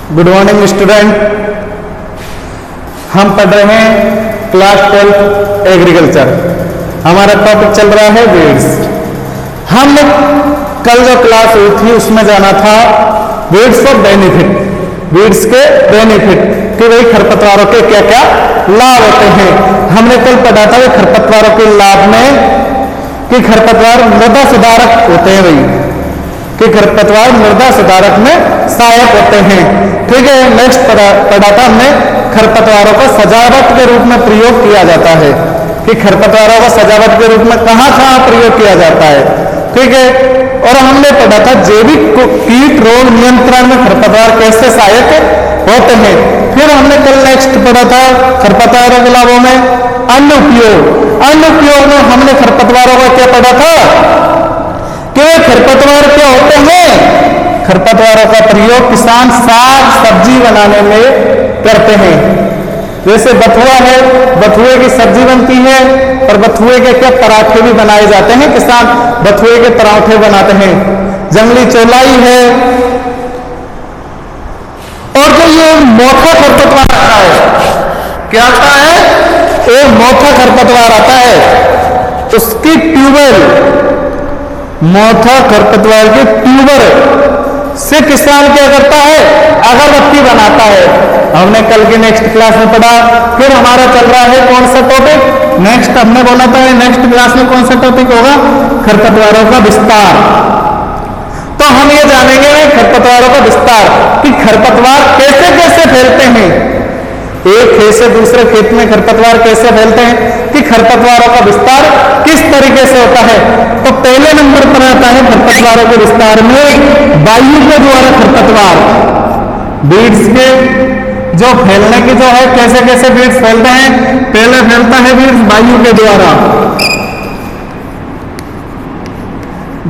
Good morning student. हम पढ़ रहे हैं क्लास 12 एग्रीकल्चर। हमारा टॉपिक चल रहा है वीड्स। हमने कल जो क्लास हुई थी उसमें जाना था वीड्स फॉर बेनिफिट, वीड्स के बेनिफिट कि भाई खरपतवारों के क्या क्या लाभ होते हैं। हमने कल पढ़ा था खरपतवारों के लाभ में कि खरपतवार मृदा सुधारक होते हैं भाई, कि खरपतवार मृदा सुधारक में सहायक होते हैं। ठीक है, नेक्स्ट पढ़ा था हमने खरपतवारों को सजावट के रूप में प्रयोग किया जाता है, कि खरपतवारों को सजावट के रूप में कहां कहां प्रयोग किया जाता है। ठीक है, और हमने पढ़ा था जैविक कीट रोग नियंत्रण में खरपतवार कैसे सहायक होते हैं। फिर हमने कल नेक्स्ट पढ़ा था खरपतवारों के लाभों में अन्य उपयोग। अन्य उपयोग में हमने खरपतवारों का क्या पढ़ा था कि खरपतवार क्या होते हैं। खरपतवारों का प्रयोग किसान साग सब्जी बनाने में करते हैं। जैसे बथुआ है, बथुए की सब्जी बनती है, और बथुए के क्या पराठे भी बनाए जाते हैं। किसान बथुए के पराठे बनाते हैं। जंगली चौलाई है, और जो ये मोथा खरपतवार आता है, क्या आता है, एक मोथा खरपतवार आता है, उसकी ट्यूबर, मोथा खरपतवार के ट्यूबर से किसान क्या करता है, अगरबत्ती बनाता है। हमने कल की नेक्स्ट क्लास में पढ़ा। फिर हमारा चल रहा है कौन सा टॉपिक, नेक्स्ट हमने बोला था नेक्स्ट क्लास में कौन सा टॉपिक होगा, खरपतवारों का विस्तार। तो हम ये जानेंगे खरपतवारों का विस्तार कि खरपतवार कैसे कैसे फैलते हैं, एक खेत से दूसरे खेत में खरपतवार कैसे फैलते हैं, कि खरपतवारों का विस्तार किस तरीके से होता है। तो पहले नंबर पर आता है खरपतवारों के विस्तार में वायु के द्वारा खरपतवार, बीड्स के जो फैलने की जो है, कैसे कैसे बीड्स फैलते हैं। पहले फैलता है बीड्स वायु के द्वारा,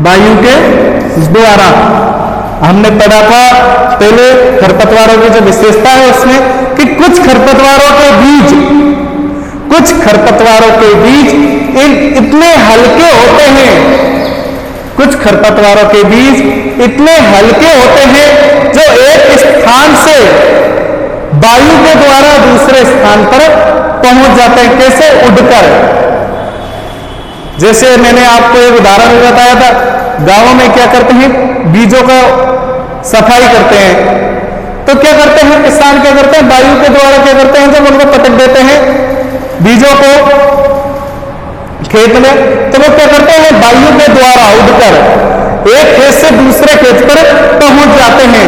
वायु के द्वारा। हमने पढ़ा था पहले खरपतवारों की जो विशेषता है उसमें कि कुछ खरपतवारों के बीज इतने हल्के होते हैं, कुछ खरपतवारों के बीज इतने हल्के होते हैं जो एक स्थान से वायु के द्वारा दूसरे स्थान पर पहुंच जाते हैं। कैसे, उड़कर। जैसे मैंने आपको एक उदाहरण भी बताया था, गांवों में क्या करते हैं, बीजों का सफाई करते हैं। तो क्या करते हैं किसान, क्या करते हैं, वायु के द्वारा क्या करते हैं, जब उनको पटक देते हैं बीजों को खेत में, तो वो क्या करते हैं, वायु के द्वारा उड़कर एक खेत से दूसरे खेत पर पहुंच जाते हैं।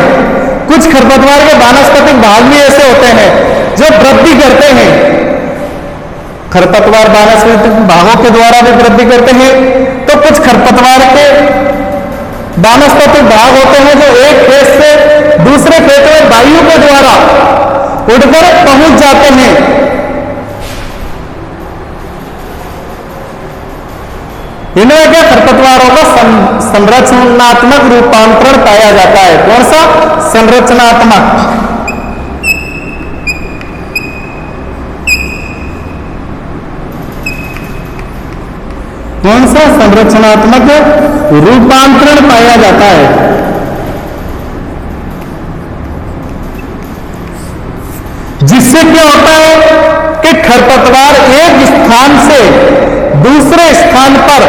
कुछ खरपतवार के वानस्पतिक भाग भी ऐसे होते हैं जो वृद्धि करते हैं। खरपतवार वानस्पतिक भागों के द्वारा भी वृद्धि करते हैं। तो कुछ खरपतवार के वानस्पतिक भाग होते हैं जो एक खेत से दूसरे खेत में वायु के द्वारा उड़कर पहुंच जाते हैं। इनमें क्या खरपतवारों का संरचनात्मक रूपांतरण पाया जाता है। कौन सा, संरचनात्मक। कौन सा, संरचनात्मक रूपांतरण पाया जाता है। जिससे क्या होता है कि खरपतवार एक स्थान से दूसरे स्थान पर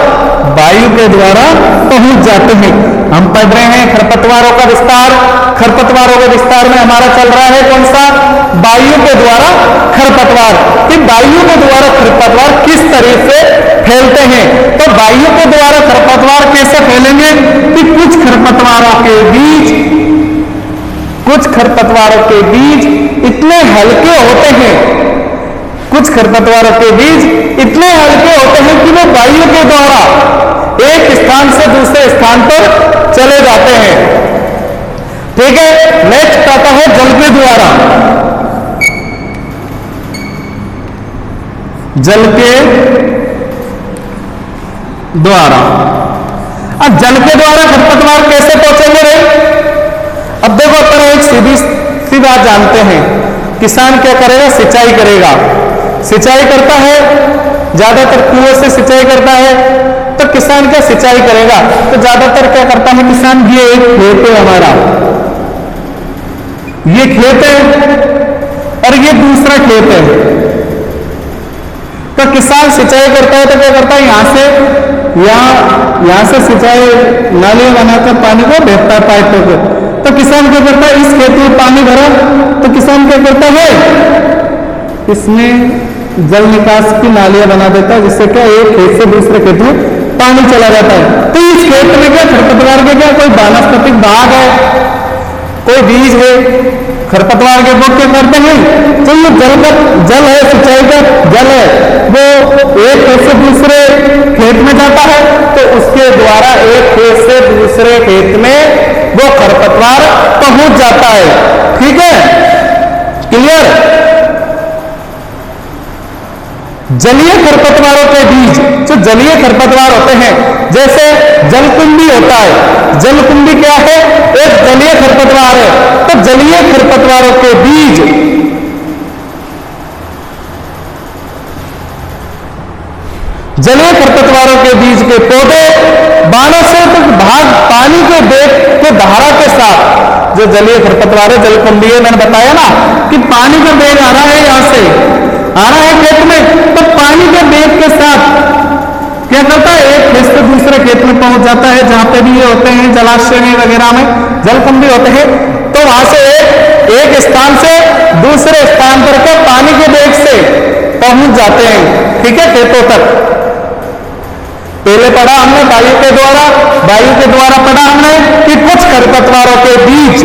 वायु के द्वारा पहुंच जाते हैं। हम पढ़ रहे हैं खरपतवारों का विस्तार। खरपतवारों के विस्तार में हमारा चल रहा है कौन सा, वायु के द्वारा खरपतवार, कि वायु के द्वारा खरपतवार किस तरह से फैलते हैं। तो वायु के द्वारा खरपतवार कैसे फैलेंगे, कि कुछ खरपतवारों के बीज इतने हल्के होते हैं, कुछ खरपतवारों के बीज इतने हल्के होते हैं कि वो वायु के द्वारा एक स्थान से दूसरे स्थान पर चले जाते हैं। ठीक है, नेक्स्ट आता है जल के द्वारा। जल के द्वारा, अब जल के द्वारा खरपतवार कैसे पहुंचेंगे रे। अब देखो अपन एक सीधी सी बात जानते हैं, किसान क्या करेगा, सिंचाई करेगा। सिंचाई करता है, ज्यादातर कुएं से सिंचाई करता है। तो किसान क्या सिंचाई करेगा, तो ज्यादातर क्या करता है किसान, ये एक खेत है हमारा, ये खेत है और ये दूसरा खेत है। तो किसान सिंचाई करता है तो क्या करता है, यहां से सिंचाई नालियां बनाकर पानी को भेजता है पाइपों को। तो किसान क्या करता है, इस खेत में पानी भरा तो किसान क्या करता है, इसमें जल निकास की नालियां बना देता है, जिससे क्या एक खेत से दूसरे खेत में पानी चला जाता है। तो इस खेत में क्या खरपतवार के क्या कोई वानस्पतिक भाग है, कोई बीज है, खरपतवार के वो क्या करते हैं, तो ये जल है, सिंचाई का जल है, वो एक खेत से दूसरे खेत में जाता है, तो उसके द्वारा एक खेत से दूसरे खेत में वो खरपतवार पहुंच जाता है। ठीक है, क्लियर। जलीय खरपतवारों के बीज, जो जलीय खरपतवार होते हैं, जैसे जलकुंभी होता है, जलकुंभी क्या है, एक जलीय खरपतवार है। तो जलीय खरपतवारों के बीज जलीय खरपतवारों के बीज के पौधे वानस्पतिक भाग पानी के वेग के धारा के साथ, जो जलीय खरपतवार है, जलकुंभी है, मैंने बताया ना कि पानी का वेग आ रहा है, यहां से आ रहा है खेत में, तो पानी के वेग के साथ क्या करता है, एक खेत से दूसरे खेत में पहुंच जाता है। जहां पे भी ये होते हैं जलाशय में वगैरह में जलकुंभी होते हैं, तो वहां से एक स्थान से दूसरे स्थान पर के पानी के वेग से पहुंच जाते हैं। ठीक है, खेतों तक। पहले पढ़ा हमने वायु के द्वारा पढ़ा हमने कि कुछ खरपतवारों के बीज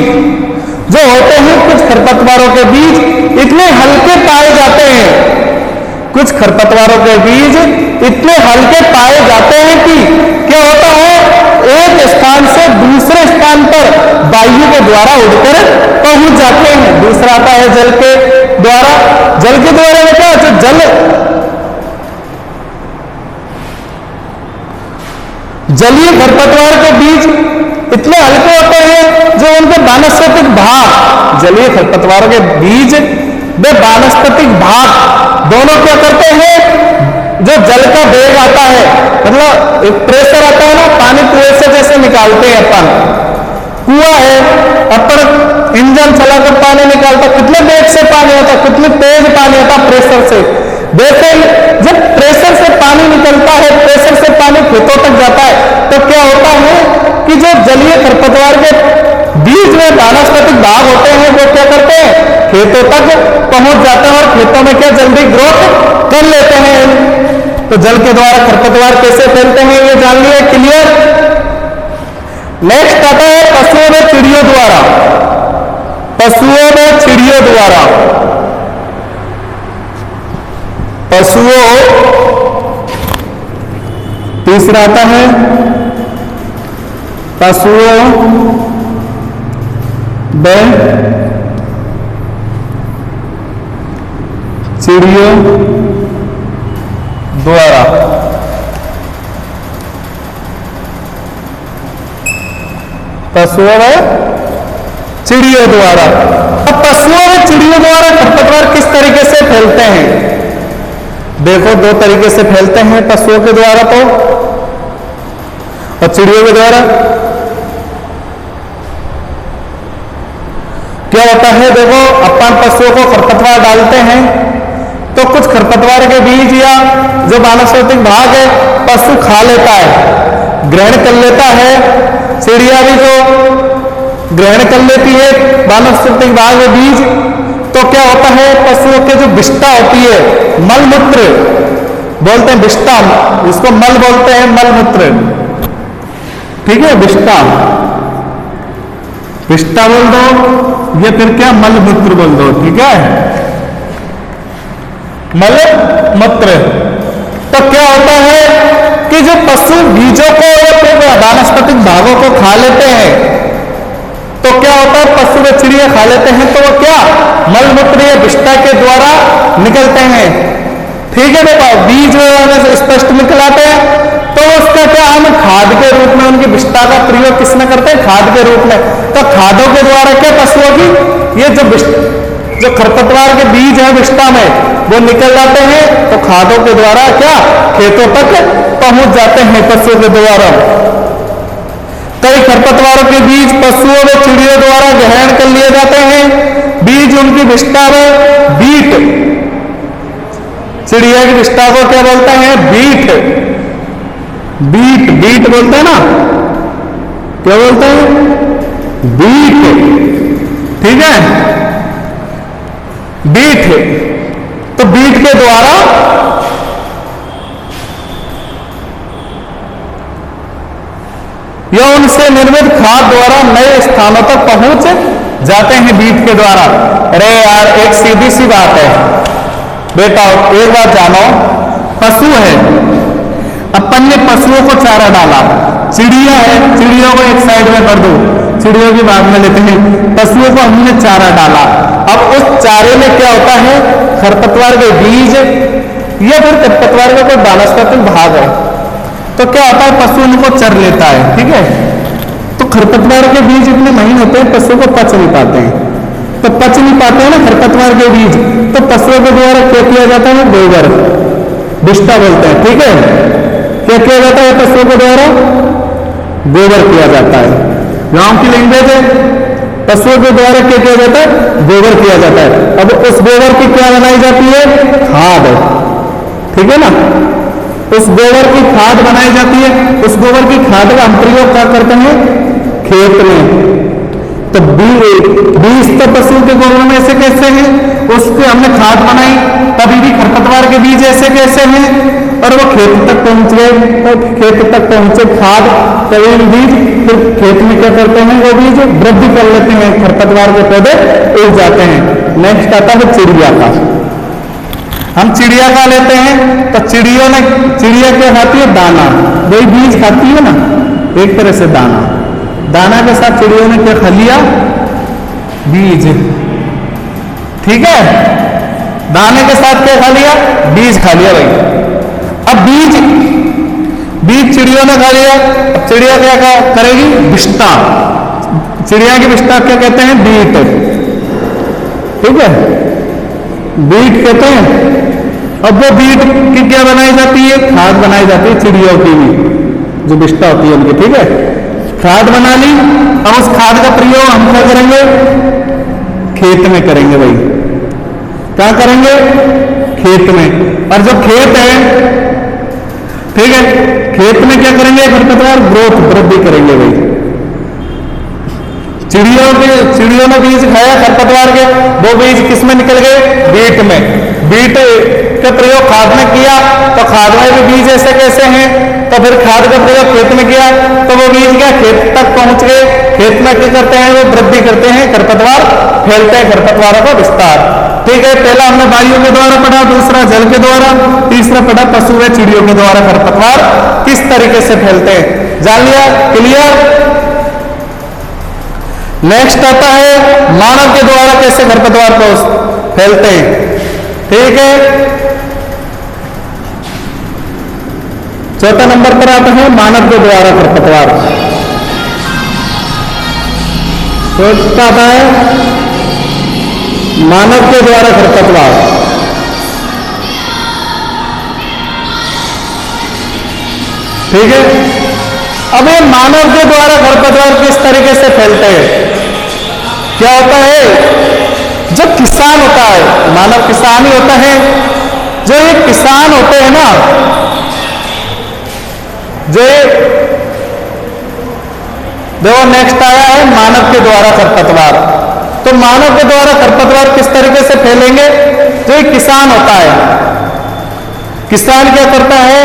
जो होते हैं, कुछ खरपतवारों के बीज इतने हल्के पाए जाते हैं, कुछ खरपतवारों के बीज इतने हल्के पाए जाते हैं कि क्या होता है, एक स्थान से दूसरे स्थान पर वायु के द्वारा उड़कर पहुंच जाते हैं। दूसरा आता है जल के द्वारा। जल के द्वारा में क्या, जो जलीय खरपतवार के बीज इतने हल्के होते हैं, जो उनके वानस्पतिक भाग, जलीय खरपतवारों के बीज वे वानस्पतिक भाग दोनों क्या करते हैं, जो जल का वेग आता है, मतलब एक प्रेशर आता है ना, पानी कुएं से जैसे निकालते हैं अपन, कुआं है, अपन इंजन चलाकर पानी निकालता, कितने वेग से पानी होता, कितनी तेज पानी होता, प्रेशर से। वैसे जब प्रेशर से पानी निकलता है, प्रेशर से पानी खेतों तक जाता है, तो क्या होता है कि जो जलीय खरपतवार के बीज में वानस्पतिक भाग होते हैं, वो क्या करते हैं, खेतों तक पहुंच जाते हैं और खेतों में क्या जल्दी ग्रोथ कर लेते हैं। तो जल के द्वारा खरपतवार कैसे फैलते हैं, ये जान लिया, क्लियर। नेक्स्ट आता है पशुओं में चिड़ियों द्वारा। पशुओं में चिड़ियों द्वारा, पशुओं, तीसरा आता है पशुओं में चिड़ियों द्वारा। पशुओं में चिड़ियों द्वारा। अब पशुओं में चिड़ियों द्वारा खरपतवार किस तरीके से फैलते हैं, देखो दो तरीके से फैलते हैं, पशुओं के द्वारा तो और चिड़ियों के द्वारा। क्या होता है, देखो अपन पशुओं को खरपतवार डालते हैं, तो कुछ खरपतवार के बीज या जो वानस्पतिक भाग है पशु खा लेता है, ग्रहण कर लेता है। चिड़िया भी जो ग्रहण कर लेती है वानस्पतिक भाग में बीज, तो क्या होता है, पशुओं के जो विष्ठा होती है, मलमूत्र बोलते हैं, विष्ठा, इसको मल बोलते हैं, मलमूत्र। ठीक है, विष्ठा, विष्ठा बोल दो, ये फिर क्या मलमूत्र बोल दो। ठीक है, मलमूत्र। तो क्या होता है कि जो पशु बीजों को या फिर वानस्पतिक भागों को खा लेते हैं, तो क्या होता है, पशु व चिड़िया खा लेते हैं, तो वो क्या मलमूत्र या विष्ठा के द्वारा निकलते हैं। ठीक है, देखो बीज से स्पष्ट निकलाते हैं, तो उसका क्या हम खाद के रूप में, उनकी विष्ठा का प्रयोग किसमें करते हैं, खाद के रूप में। तो खादों के द्वारा क्या पशुओं की ये जो खरपतवार के बीज है विष्ठा में, वो निकल जाते हैं, तो खादों के द्वारा क्या खेतों तक पहुंच जाते हैं पशुओं के द्वारा। कई खरपतवारों के बीज पशुओं व चिड़ियों द्वारा ग्रहण कर लिए जाते हैं, उनकी विष्ठा में बीट, चिड़िया की विष्ठा को क्या बोलते हैं? बीट। बीट बीट बोलते हैं ना, क्या बोलते हैं? बीट, ठीक है, बीट। तो बीट के द्वारा या उनसे निर्मित खाद द्वारा नए स्थानों तक पहुंच जाते हैं बीट के द्वारा। अरे यार, एक सीधी सी बात है बेटा, एक बात जानो, पशु है, अपन ने पशुओं को चारा डाला, चिड़िया है, चिड़ियों को एक साइड में कर दो, चिड़ियों की बात में लेते हैं, पशुओं को हमने चारा डाला। अब उस चारे में क्या होता है? खरपतवार के बीज या फिर खरपतवार का कोई वानस्पतिक भाग है, तो क्या होता है? पशु उनको चर लेता है, ठीक है। तो खरपतवार के बीज इतने महीन होते हैं, पशु को पच नहीं पाते हैं, तो पच नहीं पाते हैं ना खरपतवार के बीज, तो पशुओं के द्वारा क्या किया जाता है? गोबर, विष्ठा बोलते हैं, ठीक है। क्या किया जाता है? पशुओं के द्वारा गोबर किया जाता है। गांव की लैंग्वेज है, पशुओं के द्वारा क्या किया जाता है? गोबर किया जाता है। अब उस गोबर की क्या बनाई जाती है? खाद, ठीक है ना। उस गोबर की खाद बनाई जाती है। उस गोबर की खाद का हम प्रयोग क्या करते हैं? खेत में। तो बीज तो पशु के गोबर में ऐसे कैसे हैं? उसके हमने खाद बनाई, तभी भी खरपतवार के बीज ऐसे कैसे हैं? और वो खेत तक पहुंच गए, तो खेत तक पहुंचे खाद, तभी बीज, फिर खेत में क्या करते हैं? वो बीज वृद्धि कर लेते हैं, खरपतवार के पौधे उग जाते हैं। नेक्स्ट आता है चिड़िया का। हम चिड़िया का लेते हैं, तो चिड़िया क्या खाती है? दाना, वही बीज खाती है ना, एक तरह से दाना। दाना के साथ चिड़ियों ने क्या खा लिया? बीज, ठीक है। दाने के साथ क्या खा लिया? बीज खा लिया भाई। अब बीज चिड़ियों ने खा लिया, अब चिड़िया क्या करेगी? विष्ठा। चिड़िया की विष्ठा क्या कहते हैं? बीट, ठीक है, बीट कहते हैं। अब वो बीट की क्या बनाई जाती है? खाद बनाई जाती है चिड़ियों की भी, जो विष्ठा होती है उनकी, ठीक है। खाद बना ली। अब उस खाद का प्रयोग हम क्या करेंगे? खेत में करेंगे भाई। क्या करेंगे? खेत में। और जो खेत है, ठीक है, खेत में क्या करेंगे? खरपतवार ग्रोथ, वृद्धि करेंगे भाई। चिड़ियों ने बीज खाया खरपतवार के, वो बीज किस में निकल गए? बीट में। बीट का प्रयोग खाद में किया, तो खाद में भी बीज ऐसे कैसे हैं? तो फिर खाद का प्रयोग खेत में किया, तो वो बीज क्या खेत तक पहुंच गए। खेत में क्या करते हैं? वो वृद्धि करते हैं, खरपतवार फैलते हैं, खरपतवारों का विस्तार, ठीक है। पहला हमने वायु के द्वारा पढ़ा, दूसरा जल के द्वारा, तीसरा पढ़ा पशु व चिड़ियों के द्वारा खरपतवार किस तरीके से फैलते हैं। जान लिया? क्लियर? नेक्स्ट आता है मानव के द्वारा कैसे खरपतवार को फैलते हैं, ठीक है। चौथा नंबर पर आता है मानव के द्वारा खरपतवार। चौथा आता है मानव के द्वारा खरपतवार। ठीक है। अब ये मानव के द्वारा खरपतवार किस तरीके से फैलते हैं? क्या होता है? जो किसान होता है, मानव किसान ही होता है। जो ये किसान होते हैं ना, जो देखो नेक्स्ट आया है मानव के द्वारा खरपतवार। तो मानव के द्वारा खरपतवार किस तरीके से फैलेंगे? जो एक किसान होता है, किसान क्या करता है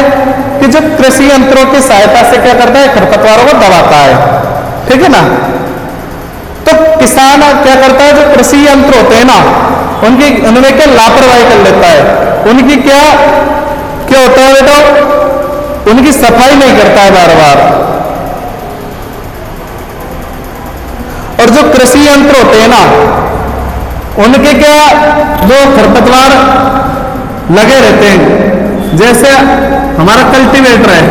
कि जो कृषि यंत्रों की सहायता से क्या करता है? खरपतवारों को दबाता है, ठीक है ना। तो किसान क्या करता है? जो कृषि यंत्र होते हैं ना, उनमें क्या लापरवाही कर लेता है। उनकी क्या होता है बेटा? उनकी सफाई नहीं करता है बार बार। और जो कृषि यंत्र होते हैं ना, उनके क्या जो खरपतवार लगे रहते हैं। जैसे हमारा कल्टीवेटर है,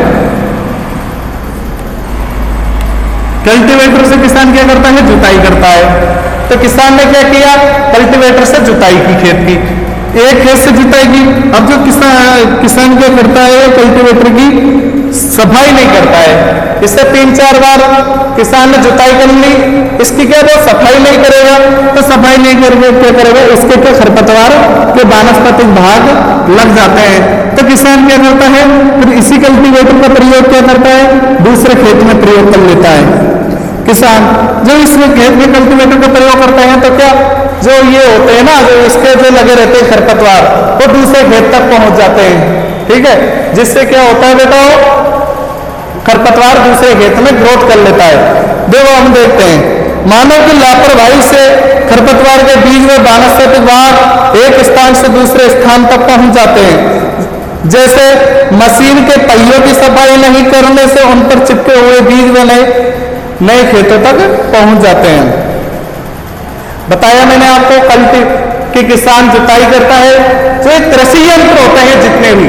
कल्टीवेटर से किसान क्या करता है? जुताई करता है। तो किसान ने क्या किया? कल्टीवेटर से जुताई की खेत की, एक खेत से जुताई की। अब जो किसान क्या करता है? कल्टीवेटर की सफाई नहीं करता है। इससे 3-4 बार किसान ने जुताई कर ली, इसकी क्या वो सफाई नहीं करेगा, तो सफाई नहीं करके क्या करेगा, इसके क्या खरपतवार के वानस्पतिक भाग लग जाते हैं। तो किसान क्या करता है, फिर इसी कल्टीवेटर का प्रयोग क्या करता है, दूसरे खेत में प्रयोग कर लेता है। किसान जब इस खेत में कल्टीवेटर का प्रयोग करते हैं तो क्या जो ये होते हैं ना, जो इसके जो लगे रहते हैं खरपतवार, वो दूसरे खेत तक पहुंच जाते हैं। ठीक है, जिससे क्या होता है बेटा, खरपतवार दूसरे खेत में ग्रोथ कर लेता है। देखो हम देखते हैं, मानव की लापरवाही से खरपतवार के बीज व वानस्पतिक भाग एक स्थान से दूसरे स्थान तक पहुंच जाते हैं। जैसे मशीन के पहियों की सफाई नहीं करने से उन पर चिपके हुए बीज व नए खेतों तक पहुंच जाते हैं। बताया मैंने आपको कल्टी कि किसान जुताई करता है, जो एक कृषि यंत्र होते हैं जितने भी,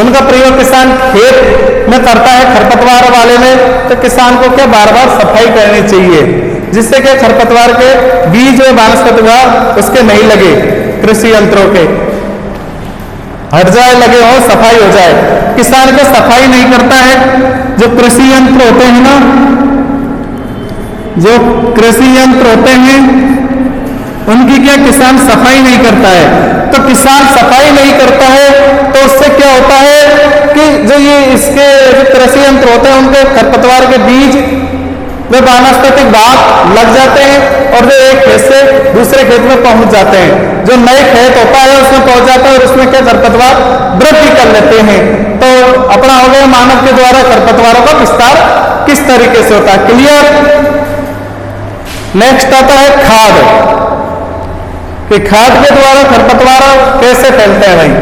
उनका प्रयोग किसान खेत में करता है खरपतवार वाले में, तो किसान को क्या बार बार सफाई करनी चाहिए, जिससे कि खरपतवार के बीज और वानस्पतिक भाग उसके नहीं लगे, कृषि यंत्रों के हट जाए, लगे हो, सफाई हो जाए। किसान को सफाई नहीं करता है, जो कृषि यंत्र होते हैं ना, जो कृषि यंत्र होते हैं उनकी क्या किसान सफाई नहीं करता है। तो किसान सफाई नहीं करता है तो उससे क्या होता है कि जो ये इसके जो कृषि यंत्र होते हैं उनके खरपतवार के बीज वे वानस्पतिक भाग लग जाते हैं और वे एक खेत से दूसरे खेत में पहुंच जाते हैं। जो नए खेत होता है उसमें पहुंच जाता है और उसमें क्या खरपतवार वृद्धि कर लेते हैं। तो अपना हो गया मानव के द्वारा खरपतवारों का विस्तार किस तरीके से होता है, क्लियर। नेक्स्ट आता है खाद, कि खाद के द्वारा खरपतवार कैसे फैलते हैं भाई।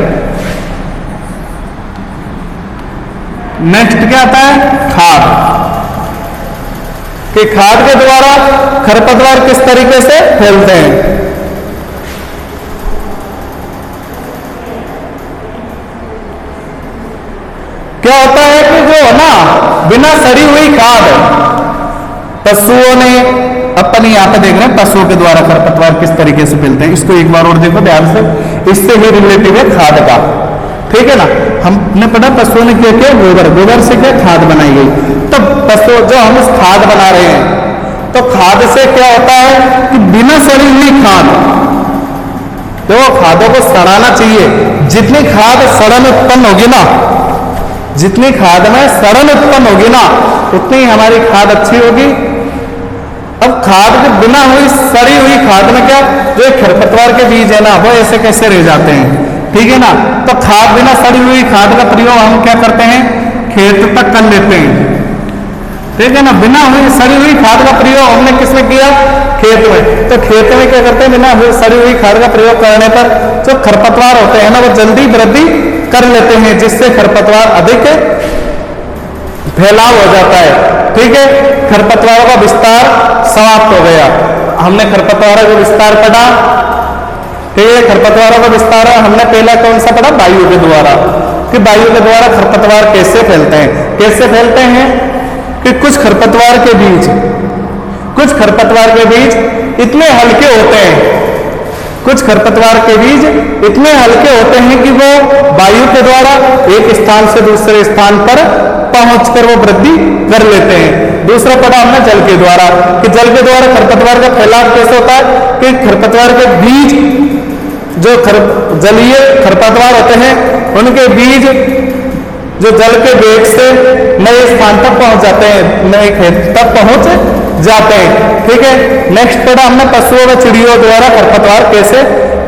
नेक्स्ट क्या आता है, खाद, कि खाद के द्वारा खरपतवार किस तरीके से फैलते हैं। क्या होता है कि जो है ना, बिना सड़ी हुई खाद पशुओं ने, अपनी यहाँ पे देख रहे हैं पशुओं के द्वारा खरपतवार किस तरीके से फैलते हैं। इसको एक बार और देखो ध्यान से, इससे ही रिलेटिव है खाद का, ठीक है ना। हमने पढ़ा पशुओं ने क्या किया, गोबर, गोबर से क्या खाद बनाई गई। तो पशु जो हम इस खाद बना रहे हैं, तो खाद से क्या होता है कि बिना सड़ी हुई खाद, तो खादों को सड़ाना चाहिए। जितनी खाद सड़न उत्पन्न होगी ना, जितनी खाद में सड़न उत्पन्न होगी ना, उतनी हमारी खाद अच्छी होगी। अब खाद के बिना हुई सड़ी हुई खाद में क्या, जो खरपतवार के बीज है ना, वो ऐसे कैसे रह जाते हैं, ठीक है ना। तो खाद बिना सड़ी हुई खाद का प्रयोग हम क्या करते हैं, खेत तक कर लेते हैं, ठीक है ना। बिना हुई सड़ी हुई खाद का प्रयोग हमने किसमें किया, खेत में। तो खेत में क्या करते हैं, बिना सड़ी हुई खाद का प्रयोग करने पर जो खरपतवार होते हैं ना, वो जल्दी वृद्धि कर लेते हैं, जिससे खरपतवार अधिक फैलाव हो जाता है, ठीक है। खरपतवारों का विस्तार समाप्त हो गया। हमने खरपतवारों का विस्तार पढ़ा, ठीक है। खरपतवारों का विस्तार हमने पहला कौन सा पढ़ा, वायु के द्वारा, कि वायु के द्वारा खरपतवार कैसे फैलते हैं। कैसे फैलते हैं कि कुछ खरपतवार के बीज इतने हल्के होते हैं, कुछ खरपतवार के बीज इतने हल्के होते हैं कि वो वायु के द्वारा एक स्थान से दूसरे स्थान पर पहुंचकर वो वृद्धि कर लेते हैं। दूसरा पढ़ा हमने जल के द्वारा, कि जल के द्वारा खरपतवार का फैलाव कैसे होता है, कि खरपतवार के बीज, जो जलीय खरपतवार होते हैं, उनके बीज जो जल के वेग से नए स्थान तक पहुंच जाते हैं, नए खेत तक पहुंच जाते हैं, ठीक है। नेक्स्ट पढ़ा हमने पशुओं व चिड़ियों द्वारा खरपतवार कैसे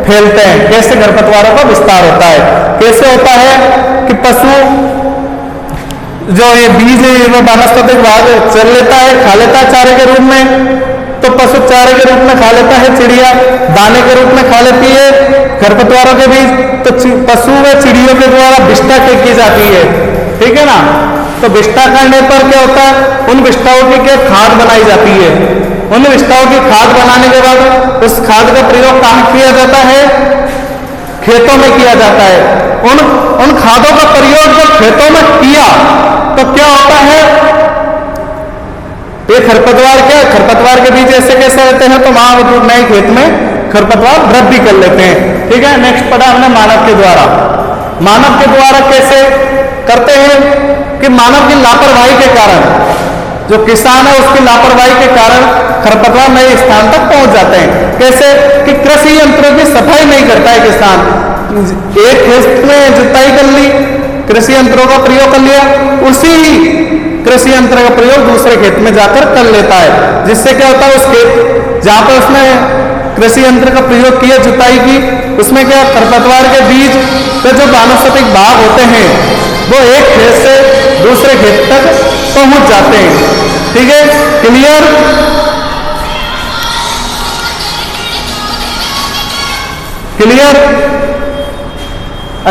फैलते हैं, कैसे खरपतवारों का विस्तार होता है। कैसे होता है कि पशु जो ये बीज है, ये वानस्पतिक भाग चल लेता है, खा लेता है चारे के रूप में। तो पशु चारे के रूप में खा लेता है, चिड़िया दाने के रूप में खा लेती है खरपतवारों के बीज। तो पशु व चिड़ियों के द्वारा विष्ठा की जाती है, ठीक है ना। तो विष्ठा करने पर क्या होता है, उन विष्ठाओं की क्या खाद बनाई जाती है। उन विष्ठाओं की खाद बनाने के बाद उस खाद का प्रयोग कहाँ किया जाता है, खेतों में किया जाता है। उन खादों का प्रयोग जब खेतों में किया तो क्या होता है, ये खरपतवार के बीज ऐसे कैसे रहते हैं, तो वहां नए खेत में खरपतवार वृद्धि कर लेते हैं, ठीक है। नेक्स्ट पढ़ा हमने मानव के द्वारा। मानव के द्वारा कैसे करते हैं कि मानव की लापरवाही के कारण, जो किसान है उसकी लापरवाही के कारण खरपतवार नए स्थान तक पहुंच जाते हैं। कैसे कि कृषि यंत्रों की सफाई नहीं करता है किसान, एक खेत में जुताई कर ली, कृषि यंत्रों का प्रयोग कर लिया, उसी कृषि यंत्र का प्रयोग दूसरे खेत में जाकर कर लेता है, जिससे क्या होता है उस खेत जहां पर उसने कृषि यंत्र का प्रयोग किया, जुताई की, उसमें क्या खरपतवार के बीज के जो वानस्पतिक भाग होते हैं वो एक खेत से दूसरे खेत तक पहुंच जाते हैं। ठीक है, क्लियर? क्लियर?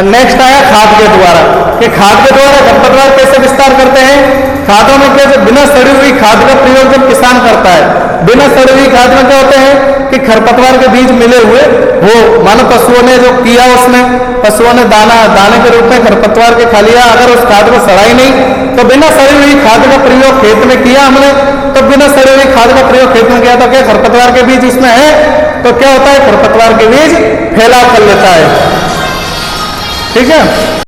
नेक्स्ट आया खाद के द्वारा, कि खाद के द्वारा खरपतवार कैसे विस्तार करते हैं। खादों में क्या, बिना सड़ी हुई खाद का प्रयोग जब किसान करता है, बिना सड़ी हुई खाद में क्या होते हैं कि खरपतवार के बीज मिले हुए वो मानो पशुओं ने जो किया, उसमें पशुओं ने दाने के रूप में खरपतवार के खा लिया, अगर उस खाद को सड़ा ही नहीं तो बिना सड़ी हुई खाद का प्रयोग खेत में किया हमने, तो बिना सड़ी हुई खाद का प्रयोग खेत में किया तो क्या खरपतवार के बीज उसमें है, तो क्या होता है खरपतवार के बीज फैलाव कर लेता है। ठीक है।